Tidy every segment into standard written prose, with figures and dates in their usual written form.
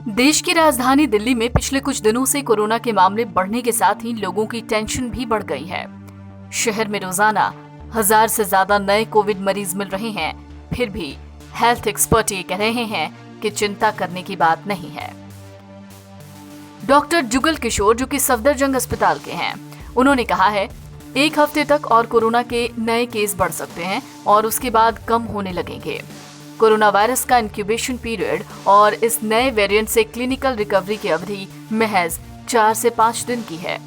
देश की राजधानी दिल्ली में पिछले कुछ दिनों से कोरोना के मामले बढ़ने के साथ ही लोगों की टेंशन भी बढ़ गई है। शहर में रोजाना 1000 से ज्यादा नए कोविड मरीज मिल रहे हैं। फिर भी हेल्थ एक्सपर्ट ये कह रहे हैं कि चिंता करने की बात नहीं है। डॉक्टर जुगल किशोर, जो कि सफदरजंग अस्पताल के हैं, उन्होंने कहा है, एक हफ्ते तक और कोरोना के नए केस बढ़ सकते हैं और उसके बाद कम होने लगेंगे। कोरोना वायरस का इंक्यूबेशन पीरियड और इस नए वेरिएंट से क्लिनिकल रिकवरी की अवधि महज 4 से 5 दिन की है।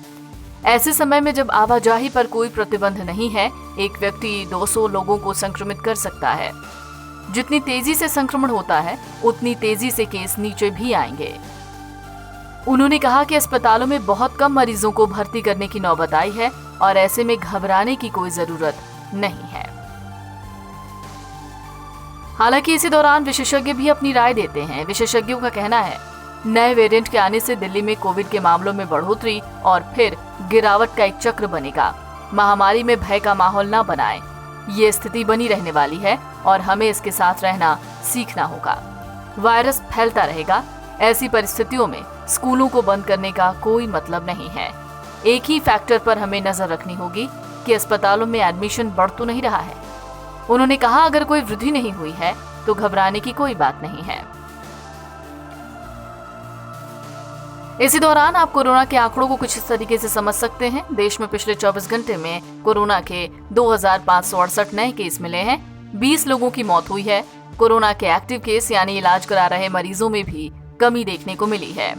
ऐसे समय में जब आवाजाही पर कोई प्रतिबंध नहीं है, एक व्यक्ति 200 लोगों को संक्रमित कर सकता है। जितनी तेजी से संक्रमण होता है, उतनी तेजी से केस नीचे भी आएंगे। उन्होंने कहा कि अस्पतालों में बहुत कम मरीजों को भर्ती करने की नौबत आई है और ऐसे में घबराने की कोई जरूरत नहीं है। हालांकि इसी दौरान विशेषज्ञ भी अपनी राय देते हैं। विशेषज्ञों का कहना है, नए वेरिएंट के आने से दिल्ली में कोविड के मामलों में बढ़ोतरी और फिर गिरावट का एक चक्र बनेगा। महामारी में भय का माहौल ना बनाएं। ये स्थिति बनी रहने वाली है और हमें इसके साथ रहना सीखना होगा। वायरस फैलता रहेगा। ऐसी परिस्थितियों में स्कूलों को बंद करने का कोई मतलब नहीं है। एक ही फैक्टर पर हमें नजर रखनी होगी कि अस्पतालों में एडमिशन बढ़ तो नहीं रहा है। उन्होंने कहा, अगर कोई वृद्धि नहीं हुई है तो घबराने की कोई बात नहीं है। इसी दौरान आप कोरोना के आंकड़ों को कुछ इस तरीके से समझ सकते हैं। देश में पिछले 24 घंटे में कोरोना के 2568 नए केस मिले हैं। 20 लोगों की मौत हुई है। कोरोना के एक्टिव केस यानी इलाज करा रहे मरीजों में भी कमी देखने को मिली है।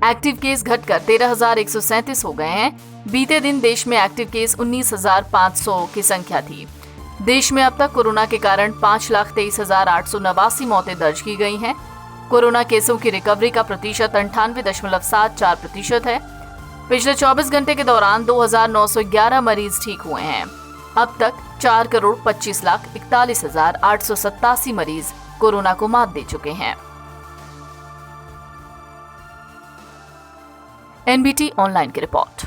एक्टिव केस घटकर 13,137 हो गए हैं। बीते दिन देश में एक्टिव केस 19,500 की संख्या थी। देश में अब तक कोरोना के कारण 5,23,889 मौतें दर्ज की गई हैं। कोरोना केसों की रिकवरी का प्रतिशत 98.74% है। पिछले 24 घंटे के दौरान 2,911 मरीज ठीक हुए हैं। अब तक 4,25,41,887 मरीज कोरोना को मात दे चुके हैं। NBT ऑनलाइन की रिपोर्ट।